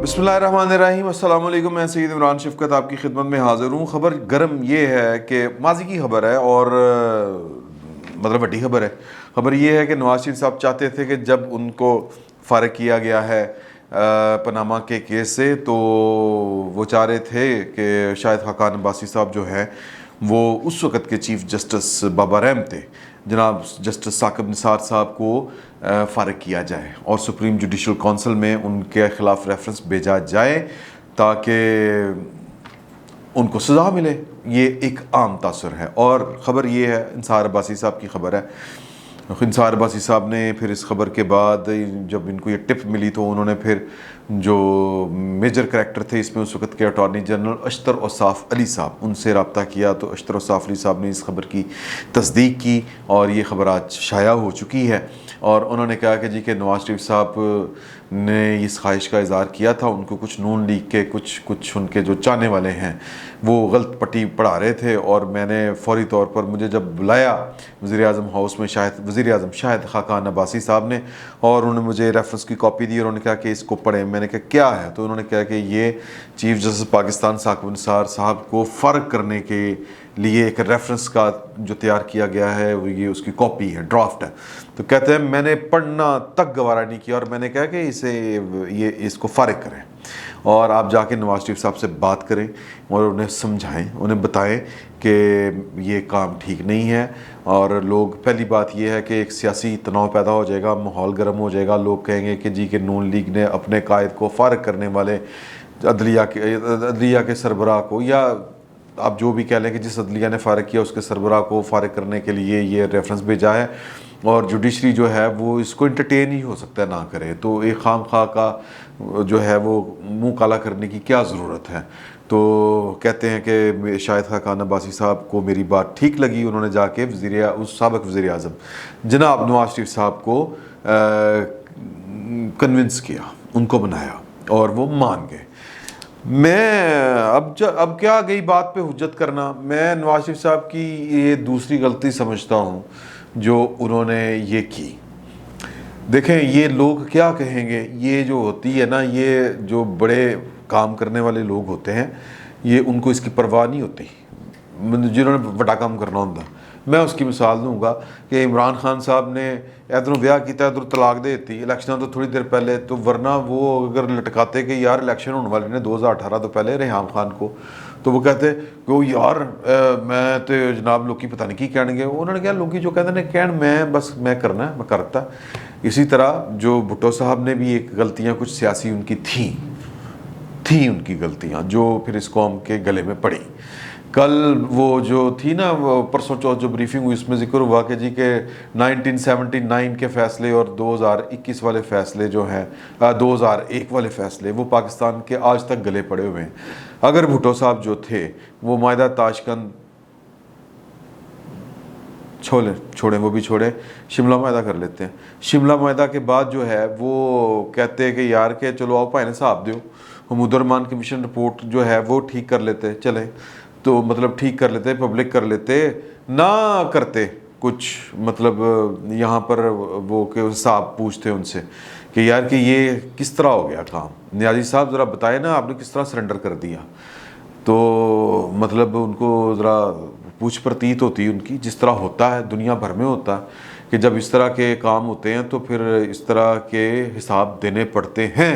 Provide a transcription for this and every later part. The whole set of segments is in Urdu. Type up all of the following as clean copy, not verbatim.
بسم اللہ الرحمن الرحیم، السلام علیکم۔ میں سید عمران شفقت آپ کی خدمت میں حاضر ہوں۔ خبر گرم یہ ہے کہ ماضی کی خبر ہے اور مطلب بڑی خبر ہے۔ خبر یہ ہے کہ نواز شریف صاحب چاہتے تھے کہ جب ان کو فارغ کیا گیا ہے پاناما کے کیس سے، تو وہ چاہ رہے تھے کہ شاہد خاقان عباسی صاحب جو ہیں وہ اس وقت کے چیف جسٹس بابا رحم تھے، جناب جسٹس ثاقب نثار صاحب کو فارغ کیا جائے اور سپریم جوڈیشل کونسل میں ان کے خلاف ریفرنس بھیجا جائے تاکہ ان کو سزا ملے۔ یہ ایک عام تاثر ہے۔ اور خبر یہ ہے، انصار عباسی صاحب کی خبر ہے۔ انصار عباسی صاحب نے پھر اس خبر کے بعد جب ان کو یہ ٹپ ملی تو انہوں نے پھر جو میجر کریکٹر تھے اس میں اس وقت کے اٹارنی جنرل اشتر اوصاف علی صاحب، ان سے رابطہ کیا تو اشتر اوصاف علی صاحب نے اس خبر کی تصدیق کی اور یہ خبر آج شائع ہو چکی ہے۔ اور انہوں نے کہا کہ جی کہ نواز شریف صاحب نے اس خواہش کا اظہار کیا تھا، ان کو کچھ نون لیگ کے کچھ ان کے جو چاہنے والے ہیں وہ غلط پٹی پڑھا رہے تھے، اور میں نے فوری طور پر مجھے جب بلایا وزیر اعظم ہاؤس میں وزیر اعظم شاہد خاقان عباسی صاحب نے، اور انہوں نے مجھے ریفرنس کی کاپی دی اور انہوں نے کہا کہ اس کو پڑھیں۔ میں نے کہا کیا ہے؟ تو انہوں نے کہا کہ یہ چیف جسٹس پاکستان ثاقب نثار صاحب کو فارغ کرنے کے لیے ایک ریفرنس کا جو تیار کیا گیا ہے وہ یہ اس کی کاپی ہے، ڈرافٹ ہے۔ تو کہتے ہیں میں نے پڑھنا تک گوارا نہیں کیا اور میں نے کہا کہ اس کو فارغ کریں اور آپ جا کے نواز شریف صاحب سے بات کریں اور انہیں سمجھائیں، انہیں بتائیں کہ یہ کام ٹھیک نہیں ہے۔ اور لوگ، پہلی بات یہ ہے کہ ایک سیاسی تناؤ پیدا ہو جائے گا، ماحول گرم ہو جائے گا، لوگ کہیں گے کہ جی کہ نون لیگ نے اپنے قائد کو فارغ کرنے والے عدلیہ کے سربراہ کو، یا آپ جو بھی کہہ لیں کہ جس عدلیہ نے فارغ کیا اس کے سربراہ کو فارغ کرنے کے لیے یہ ریفرنس بھیجا ہے، اور جوڈیشری جو ہے وہ اس کو انٹرٹین ہی ہو سکتا ہے نہ کرے، تو ایک خام خواہ کا جو ہے وہ منہ کالا کرنے کی کیا ضرورت ہے۔ تو کہتے ہیں کہ شاہد خاقان عباسی صاحب کو میری بات ٹھیک لگی، انہوں نے جا کے سابق وزیر اعظم جناب نواز شریف صاحب کو کنونس کیا، ان کو بنایا اور وہ مان گئے۔ میں اب کیا گئی بات پہ حجت کرنا، میں نواز شریف صاحب کی یہ دوسری غلطی سمجھتا ہوں جو انہوں نے یہ کی۔ دیکھیں یہ لوگ کیا کہیں گے، یہ جو ہوتی ہے نا، یہ جو بڑے کام کرنے والے لوگ ہوتے ہیں یہ ان کو اس کی پرواہ نہیں ہوتی، جنہوں نے بڑا کام کرنا ہوتا۔ میں اس کی مثال دوں گا کہ عمران خان صاحب نے ادھروں بیاہ کیتا ادھر طلاق دے دیتی الیکشن تو تھوڑی دیر پہلے، تو ورنہ وہ اگر لٹکاتے کہ یار الیکشن ہونے والے نے 2018 تو پہلے ریحام خان کو، تو وہ کہتے کہ وہ یار میں تو جناب لوکی پتہ نہیں کی کہنے گے، انہوں نے کہا لوکی جو کہتے ہیں کہن میں کرنا ہے میں کرتا۔ اسی طرح جو بھٹو صاحب نے بھی ایک غلطیاں کچھ سیاسی ان کی تھیں ان کی غلطیاں جو پھر اس قوم کے گلے میں پڑی۔ کل وہ جو تھی نا پرسوں چوتھ جو بریفنگ ہوئی اس میں ذکر ہوا کہ جی کہ 1979 کے فیصلے اور 2021 والے فیصلے جو ہیں 2001 والے فیصلے وہ پاکستان کے آج تک گلے پڑے ہوئے ہیں۔ اگر بھٹو صاحب جو تھے وہ معاہدہ تاشکند چھوڑیں وہ بھی چھوڑیں، شملہ معاہدہ کر لیتے ہیں۔ شملہ معاہدہ کے بعد جو ہے وہ کہتے ہیں کہ یار کہ چلو آؤ بھائی نے صاحب دیو، حمود الرحمان کمیشن رپورٹ جو ہے وہ ٹھیک کر لیتے، چلیں تو مطلب ٹھیک کر لیتے، پبلک کر لیتے، نہ کرتے کچھ مطلب یہاں پر وہ کہ صاحب پوچھتے ان سے کہ یار کہ یہ کس طرح ہو گیا کام، نیازی صاحب ذرا بتائیں نا آپ نے کس طرح سرنڈر کر دیا۔ تو مطلب ان کو ذرا پوچھ پرتیت ہوتی ان کی، جس طرح ہوتا ہے دنیا بھر میں ہوتا ہے کہ جب اس طرح کے کام ہوتے ہیں تو پھر اس طرح کے حساب دینے پڑتے ہیں۔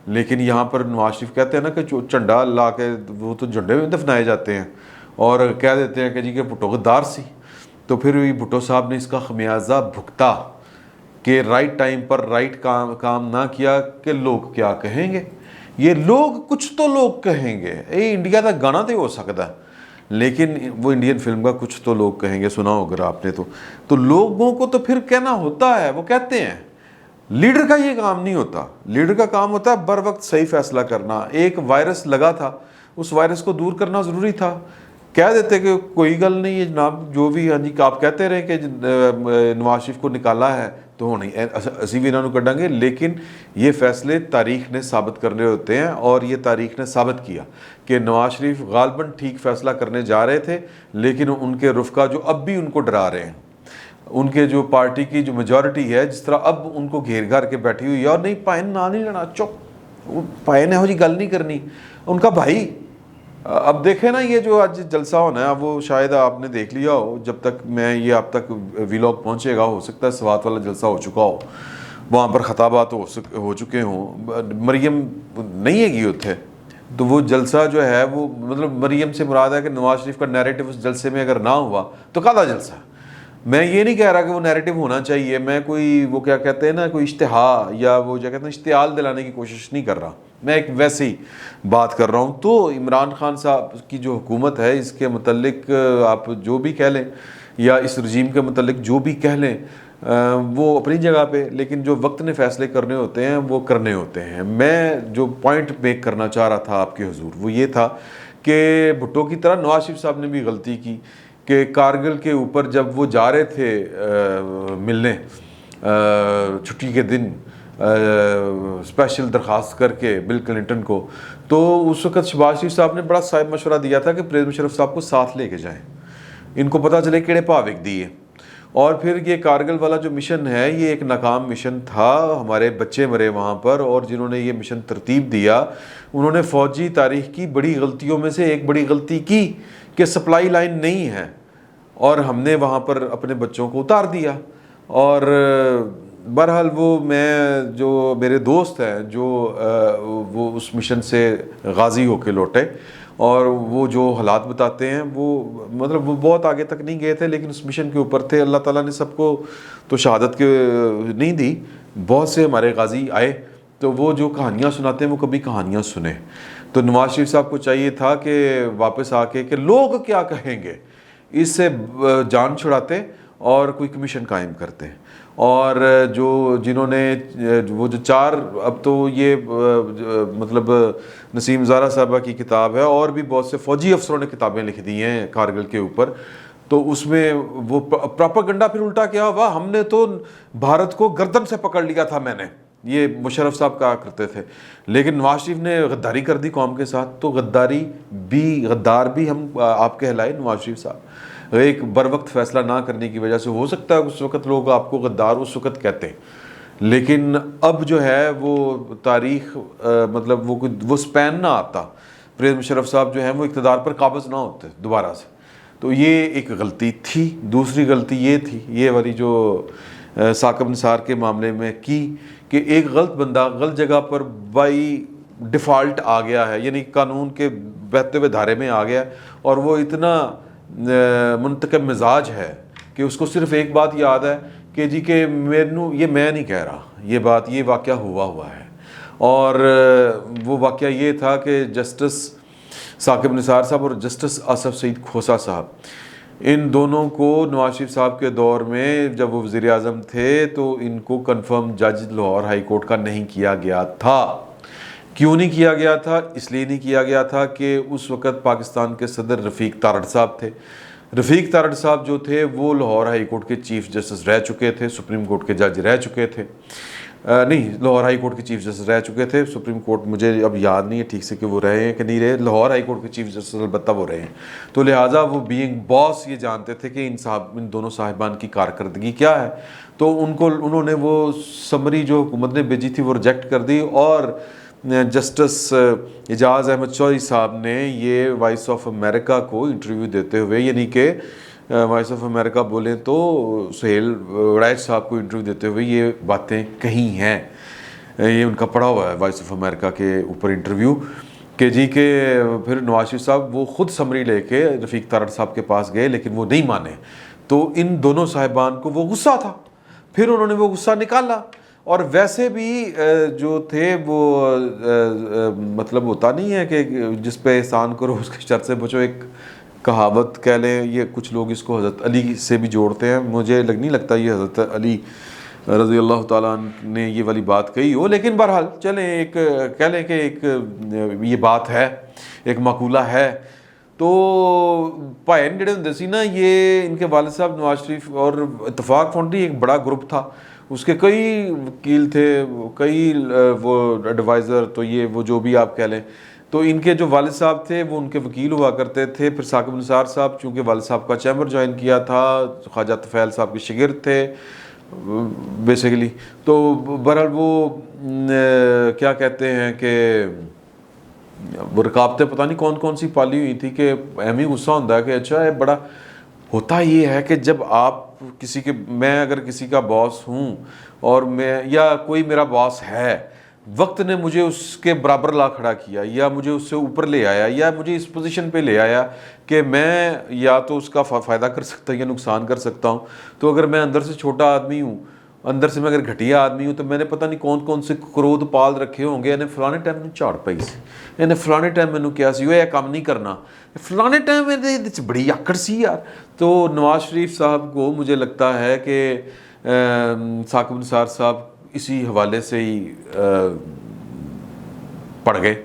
لیکن یہاں پر نواز شریف کہتے ہیں نا کہ جھنڈا لا کے وہ تو جھنڈے میں دفنائے جاتے ہیں اور کہہ دیتے ہیں کہ جی کہ بھٹو غدار سی، تو پھر بھٹو صاحب نے اس کا خمیازہ بھگتا کہ رائٹ ٹائم پر رائٹ کام نہ کیا کہ لوگ کیا کہیں گے۔ یہ لوگ کچھ تو لوگ کہیں گے، انڈیا کا گانا تو ہو سکتا ہے لیکن وہ انڈین فلم کا کچھ تو لوگ کہیں گے، سنا ہوگا آپ نے تو لوگوں کو تو پھر کہنا ہوتا ہے، وہ کہتے ہیں۔ لیڈر کا یہ کام نہیں ہوتا، لیڈر کا کام ہوتا ہے بر وقت صحیح فیصلہ کرنا۔ ایک وائرس لگا تھا، اس وائرس کو دور کرنا ضروری تھا، کہہ دیتے کہ کوئی گل نہیں ہے جناب جو بھی ہاں جی آپ کہتے رہے کہ نواز شریف کو نکالا ہے تو ہو نہیں اسی بھی انہوں کڈیں گے، لیکن یہ فیصلے تاریخ نے ثابت کرنے ہوتے ہیں اور یہ تاریخ نے ثابت کیا کہ نواز شریف غالباً ٹھیک فیصلہ کرنے جا رہے تھے، لیکن ان کے رفقا جو اب بھی ان کو ڈرا رہے ہیں، ان کے جو پارٹی کی جو میجورٹی ہے جس طرح اب ان کو گھیر گھر کے بیٹھی ہوئی ہے اور نہیں پائن نہ نہیں لینا چپ وہ پائے نے ہو جی گل نہیں کرنی ان کا بھائی. اب دیکھیں نا یہ جو آج جلسہ ہونا ہے وہ شاید آپ نے دیکھ لیا ہو, جب تک میں یہ آپ تک ویلاگ پہنچے گا ہو سکتا ہے سوات والا جلسہ ہو چکا ہو, وہاں پر خطابات ہو چکے ہوں. مریم نہیں ہے گی اتھے, تو وہ جلسہ جو ہے وہ مطلب مریم سے مراد ہے کہ نواز شریف کا نیریٹو اس جلسے میں اگر نہ ہوا تو کالا جلسہ. میں یہ نہیں کہہ رہا کہ وہ نیریٹو ہونا چاہیے, میں کوئی وہ کیا کہتے ہیں نا کوئی اشتہا یا وہ کیا کہتے ہیں اشتعال دلانے کی کوشش نہیں کر رہا, میں ایک ویسی بات کر رہا ہوں. تو عمران خان صاحب کی جو حکومت ہے اس کے متعلق آپ جو بھی کہہ لیں یا اس رجیم کے متعلق جو بھی کہہ لیں وہ اپنی جگہ پہ, لیکن جو وقت نے فیصلے کرنے ہوتے ہیں وہ کرنے ہوتے ہیں. میں جو پوائنٹ میک کرنا چاہ رہا تھا آپ کے حضور وہ یہ تھا کہ بھٹو کی طرح نواز شریف صاحب نے بھی غلطی کی کہ کارگل کے اوپر جب وہ جا رہے تھے ملنے چھٹی کے دن اسپیشل درخواست کر کے بل کلنٹن کو, تو اس وقت شہباز شریف صاحب نے بڑا صاحب مشورہ دیا تھا کہ پرویز مشرف صاحب کو ساتھ لے کے جائیں, ان کو پتہ چلے کیڑے پاوک دیے. اور پھر یہ کارگل والا جو مشن ہے یہ ایک ناکام مشن تھا, ہمارے بچے مرے وہاں پر, اور جنہوں نے یہ مشن ترتیب دیا انہوں نے فوجی تاریخ کی بڑی غلطیوں میں سے ایک بڑی غلطی کی کہ سپلائی لائن نہیں ہے, اور ہم نے وہاں پر اپنے بچوں کو اتار دیا. اور بہرحال وہ میں جو میرے دوست ہیں جو وہ اس مشن سے غازی ہو کے لوٹے اور وہ جو حالات بتاتے ہیں وہ مطلب وہ بہت آگے تک نہیں گئے تھے لیکن اس مشن کے اوپر تھے. اللہ تعالیٰ نے سب کو تو شہادت کے نہیں دی, بہت سے ہمارے غازی آئے تو وہ جو کہانیاں سناتے ہیں وہ کبھی کہانیاں سنیں. تو نواز شریف صاحب کو چاہیے تھا کہ واپس آ کے کہ لوگ کیا کہیں گے اس سے جان چھڑاتے اور کوئی کمیشن قائم کرتے. اور جنہوں نے وہ جو چار, اب تو یہ مطلب نسیم زارا صاحبہ کی کتاب ہے اور بھی بہت سے فوجی افسروں نے کتابیں لکھ دی ہیں کارگل کے اوپر, تو اس میں وہ پراپاگنڈا پھر الٹا کیا ہوا, ہم نے تو بھارت کو گردن سے پکڑ لیا تھا, میں نے یہ مشرف صاحب کہا کرتے تھے, لیکن نواز شریف نے غداری کر دی قوم کے ساتھ. تو غدار بھی ہم آپ کہلائے نواز شریف صاحب, ایک بر وقت فیصلہ نہ کرنے کی وجہ سے ہو سکتا ہے اس وقت لوگ آپ کو غدار اس وقت کہتے ہیں, لیکن اب جو ہے وہ تاریخ مطلب وہ سپین نہ آتا, پرویز مشرف صاحب جو ہیں وہ اقتدار پر قابض نہ ہوتے دوبارہ سے. تو یہ ایک غلطی تھی. دوسری غلطی یہ تھی یہ والی جو ثاقب نثار کے معاملے میں کی کہ ایک غلط بندہ غلط جگہ پر بائی ڈیفالٹ آ گیا ہے, یعنی قانون کے بہتے ہوئے دھارے میں آ گیا, اور وہ اتنا منتقم مزاج ہے کہ اس کو صرف ایک بات یاد ہے کہ جی کہ یہ میں نہیں کہہ رہا, یہ واقعہ ہوا ہے. اور وہ واقعہ یہ تھا کہ جسٹس ثاقب نثار صاحب اور جسٹس آصف سعید کھوسہ صاحب, ان دونوں کو نواز شریف صاحب کے دور میں جب وہ وزیر اعظم تھے تو ان کو کنفرم جج لاہور ہائی کورٹ کا نہیں کیا گیا تھا. کیوں نہیں کیا گیا تھا؟ اس لیے نہیں کیا گیا تھا کہ اس وقت پاکستان کے صدر رفیق تارڑ صاحب تھے. رفیق تارڑ صاحب جو تھے وہ لاہور ہائی کورٹ کے چیف جسٹس رہ چکے تھے, سپریم کورٹ کے جج رہ چکے تھے, نہیں لاہور ہائی کورٹ کے چیف جسٹس رہ چکے تھے, سپریم کورٹ مجھے اب یاد نہیں ہے ٹھیک سے کہ وہ رہے ہیں کہ نہیں رہے, لاہور ہائی کورٹ کے چیف جسٹس البتہ وہ رہے ہیں. تو لہٰذا وہ بینگ باس یہ جانتے تھے کہ ان دونوں صاحبان کی کارکردگی کیا ہے. تو انہوں نے وہ سمری جو حکومت نے بھیجی تھی وہ ریجیکٹ کر دی, اور جسٹس اعجاز احمد چوہدری صاحب نے یہ وائس آف امریکہ کو انٹرویو دیتے ہوئے, یعنی کہ وائس آف امریکہ بولیں تو سہیل وڑائچ صاحب کو انٹرویو دیتے ہوئے یہ باتیں کہی ہیں. یہ ان کا پڑھا ہوا ہے وائس آف امریکہ کے اوپر انٹرویو کہ جی کہ پھر نواز شریف صاحب وہ خود سمری لے کے رفیق تارڑ صاحب کے پاس گئے لیکن وہ نہیں مانے. تو ان دونوں صاحبان کو وہ غصہ تھا, پھر انہوں نے وہ غصہ نکالا. اور ویسے بھی جو تھے وہ مطلب ہوتا نہیں ہے کہ جس پہ احسان کرو اس کے شر سے بچو, ایک کہاوت کہہ لیں, یہ کچھ لوگ اس کو حضرت علی سے بھی جوڑتے ہیں, مجھے نہیں لگتا یہ حضرت علی رضی اللہ تعالیٰ عنہ نے یہ والی بات کہی ہو, لیکن بہرحال چلیں ایک کہہ لیں کہ ایک یہ بات ہے, ایک مقولہ ہے. تو پائن جڑے ہوندے سی نا, یہ ان کے والد صاحب نواز شریف اور اتفاق فاؤنڈری ایک بڑا گروپ تھا, اس کے کئی وکیل تھے, کئی وہ ایڈوائزر, تو یہ وہ جو بھی آپ کہہ لیں. تو ان کے جو والد صاحب تھے وہ ان کے وکیل ہوا کرتے تھے. پھر ثاقب نثار صاحب چونکہ والد صاحب کا چیمبر جوائن کیا تھا, خواجہ طفیل صاحب کے شاگرد تھے, بیسیکلی. تو بہرحال وہ کیا کہتے ہیں کہ وہ رکاوٹیں پتہ نہیں کون کون سی پالی ہوئی تھی کہ اہم ہی غصہ ہوتا ہے کہ اچھا ہے بڑا ہوتا یہ ہے کہ جب آپ کسی کے میں اگر کسی کا باس ہوں اور میں یا کوئی میرا باس ہے, وقت نے مجھے اس کے برابر لا کھڑا کیا یا مجھے اس سے اوپر لے آیا یا مجھے اس پوزیشن پہ لے آیا کہ میں یا تو اس کا فائدہ کر سکتا یا نقصان کر سکتا ہوں. تو اگر میں اندر سے چھوٹا آدمی ہوں, اندر سے میں اگر گھٹیا آدمی ہوں, تو میں نے پتہ نہیں کون کون سے کرودھ پال رکھے ہوں گے. فلانے ٹائم میں جھاڑ پئی سی, فلانے ٹائم میں کیا سی یہ کام نہیں کرنا, فلانے ٹائم میں بڑی آکڑ سی یار. تو نواز شریف صاحب کو مجھے لگتا ہے کہ ثاقب نثار صاحب اسی حوالے سے ہی پڑ گئے,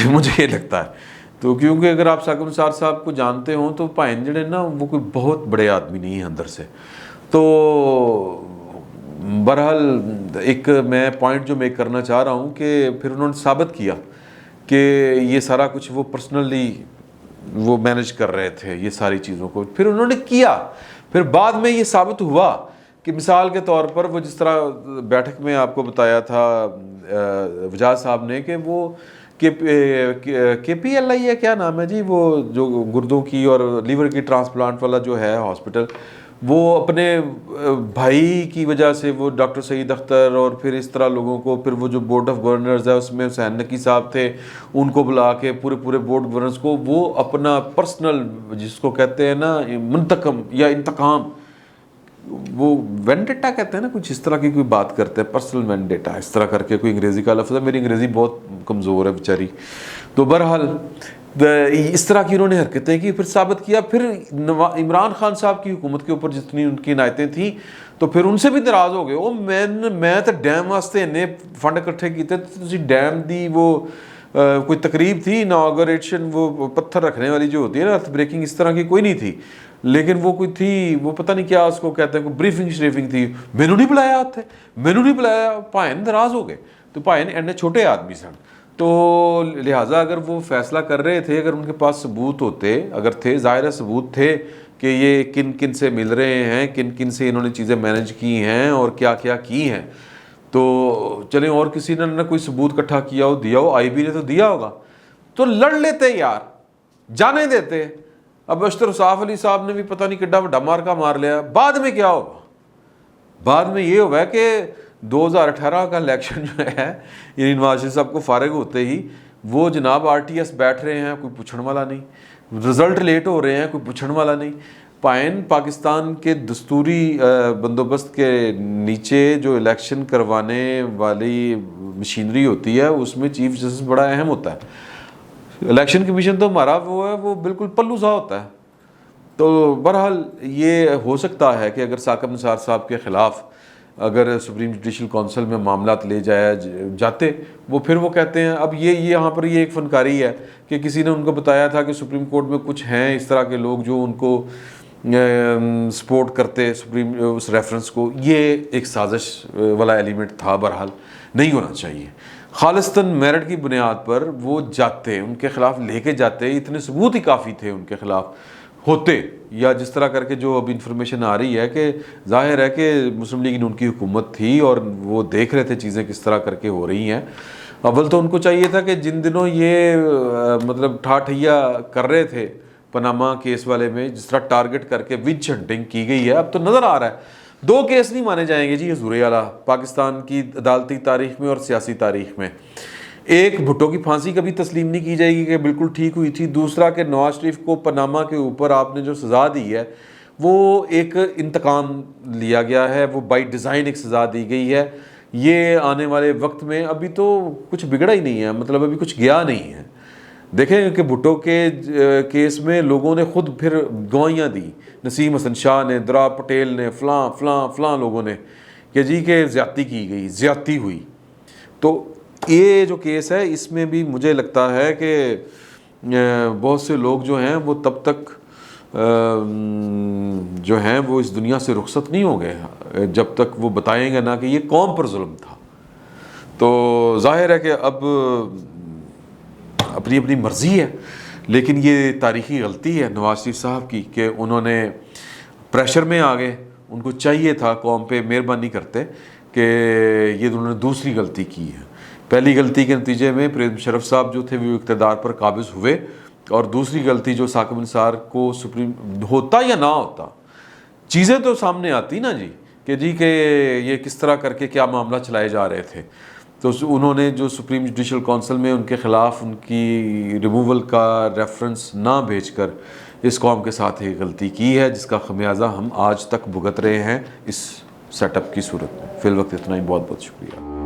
مجھے یہ لگتا ہے. تو کیونکہ اگر آپ ثاقب نثار صاحب کو جانتے ہوں تو پائن جڑے نا وہ کوئی بہت بڑے آدمی نہیں ہیں اندر سے. تو بہرحال ایک میں پوائنٹ جو میک کرنا چاہ رہا ہوں کہ پھر انہوں نے ثابت کیا کہ یہ سارا کچھ وہ پرسنلی وہ مینج کر رہے تھے یہ ساری چیزوں کو. پھر انہوں نے کیا, پھر بعد میں یہ ثابت ہوا کہ مثال کے طور پر وہ جس طرح بیٹھک میں آپ کو بتایا تھا وجاز صاحب نے کہ وہ کے پی ایل آئی ہے, کیا نام ہے جی, وہ جو گردوں کی اور لیور کی ٹرانسپلانٹ والا جو ہے ہاسپٹل, وہ اپنے بھائی کی وجہ سے وہ ڈاکٹر سعید اختر اور پھر اس طرح لوگوں کو, پھر وہ جو بورڈ آف گورنرز ہے اس میں حسین نقی صاحب تھے, ان کو بلا کے پورے بورڈ گورنرز کو وہ اپنا پرسنل جس کو کہتے ہیں نا منتقم یا انتقام, وہ وینڈیٹا کہتے ہیں نا, کچھ اس طرح کی کوئی بات کرتے ہیں, پرسنل وینڈیٹا اس طرح کر کے کوئی انگریزی کا لفظ ہے, میری انگریزی بہت کمزور ہے بیچاری. تو بہرحال اس طرح کی انہوں نے حرکتیں کی, پھر ثابت کیا. پھر عمران خان صاحب کی حکومت کے اوپر جتنی ان کی عنایتیں تھیں تو پھر ان سے بھی ناراض ہو گئے. وہ میں تو ڈیم واسطے انہیں فنڈ اکٹھے کیتے, تو ڈیم دی وہ کوئی تقریب تھی اناگوریشن, وہ پتھر رکھنے والی جو ہوتی ہے نا ارتھ بریکنگ, اس طرح کی کوئی نہیں تھی, لیکن وہ کوئی تھی, وہ پتہ نہیں کیا اس کو کہتے ہیں, کوئی بریفنگ شریفنگ تھی, مینوں نہیں بلایا آتے, مینوں نہیں بلایا. بھائن ناراض ہو گئے. تو بھائن اینے چھوٹے آدمی سن, تو لہٰذا اگر وہ فیصلہ کر رہے تھے, اگر ان کے پاس ثبوت ہوتے, اگر تھے, ظاہر ثبوت تھے کہ یہ کن کن سے مل رہے ہیں, کن کن سے انہوں نے چیزیں مینج کی ہیں اور کیا کیا کی ہیں, تو چلیں اور کسی نے نہ کوئی ثبوت اکٹھا کیا ہو, دیا ہو, آئی بی نے تو دیا ہوگا, تو لڑ لیتے یار, جانے دیتے. اب اشتر صاف علی صاحب نے بھی پتہ نہیں کڈا بڑا مارکا مار لیا. بعد میں کیا ہوگا, بعد میں یہ ہوا کہ 2018 کا الیکشن جو ہے, یعنی نواز شریف صاحب کو فارغ ہوتے ہی وہ جناب آر ٹی ایس بیٹھ رہے ہیں, کوئی پوچھنے والا نہیں, رزلٹ لیٹ ہو رہے ہیں, کوئی پوچھنے والا نہیں. پائن پاکستان کے دستوری بندوبست کے نیچے جو الیکشن کروانے والی مشینری ہوتی ہے اس میں چیف جسٹس بڑا اہم ہوتا ہے. الیکشن کمیشن تو ہمارا وہ ہے, وہ بالکل پلو سا ہوتا ہے. تو بہرحال یہ ہو سکتا ہے کہ اگر ثاقب نثار صاحب کے خلاف اگر سپریم جوڈیشل کونسل میں معاملات لے جاتے, وہ پھر وہ کہتے ہیں, اب یہ یہاں پر یہ ایک فنکاری ہے کہ کسی نے ان کو بتایا تھا کہ سپریم کورٹ میں کچھ ہیں اس طرح کے لوگ جو ان کو سپورٹ کرتے سپریم اس ریفرنس کو, یہ ایک سازش والا ایلیمنٹ تھا. بہرحال نہیں ہونا چاہیے. خالصتاً میرٹ کی بنیاد پر وہ جاتے, ان کے خلاف لے کے جاتے, اتنے ثبوت ہی کافی تھے ان کے خلاف ہوتے, یا جس طرح کر کے جو اب انفارمیشن آ رہی ہے کہ ظاہر ہے کہ مسلم لیگ ان کی حکومت تھی اور وہ دیکھ رہے تھے چیزیں کس طرح کر کے ہو رہی ہیں. اول تو ان کو چاہیے تھا کہ جن دنوں یہ مطلب ٹھاٹھیا کر رہے تھے پاناما کیس والے میں, جس طرح ٹارگٹ کر کے وچ ہنٹنگ کی گئی ہے, اب تو نظر آ رہا ہے 2 کیس نہیں مانے جائیں گے جی حضور اعلیٰ پاکستان کی عدالتی تاریخ میں اور سیاسی تاریخ میں. ایک بھٹو کی پھانسی کبھی تسلیم نہیں کی جائے گی کہ بالکل ٹھیک ہوئی تھی. دوسرا کہ نواز شریف کو پاناما کے اوپر آپ نے جو سزا دی ہے وہ ایک انتقام لیا گیا ہے, وہ بائی ڈیزائن ایک سزا دی گئی ہے. یہ آنے والے وقت میں ابھی تو کچھ بگڑا ہی نہیں ہے, مطلب ابھی کچھ گیا نہیں ہے. دیکھیں کہ بھٹو کے کیس میں لوگوں نے خود پھر گواہیاں دی, نسیم حسن شاہ نے, درا پٹیل نے, فلاں فلاں فلاں لوگوں نے کہ جی کہ زیادتی کی گئی, زیادتی ہوئی. تو یہ جو کیس ہے اس میں بھی مجھے لگتا ہے کہ بہت سے لوگ جو ہیں وہ تب تک جو ہیں وہ اس دنیا سے رخصت نہیں ہوں گے جب تک وہ بتائیں گے نا کہ یہ قوم پر ظلم تھا. تو ظاہر ہے کہ اب اپنی اپنی مرضی ہے, لیکن یہ تاریخی غلطی ہے نواز شریف صاحب کی کہ انہوں نے پریشر میں آ گئے, ان کو چاہیے تھا قوم پہ مہربانی کرتے کہ یہ انہوں نے دوسری غلطی کی ہے. پہلی غلطی کے نتیجے میں پرویز مشرف صاحب جو تھے وہ اقتدار پر قابض ہوئے, اور دوسری غلطی جو ثاقب نثار کو سپریم ہوتا یا نہ ہوتا, چیزیں تو سامنے آتی نا جی کہ یہ کس طرح کر کے کیا معاملہ چلائے جا رہے تھے. تو انہوں نے جو سپریم جوڈیشل کونسل میں ان کے خلاف ان کی ریموول کا ریفرنس نہ بھیج کر اس قوم کے ساتھ ایک غلطی کی ہے, جس کا خمیازہ ہم آج تک بھگت رہے ہیں اس سیٹ اپ کی صورت میں. فی الوقت اتنا ہی, بہت بہت شکریہ.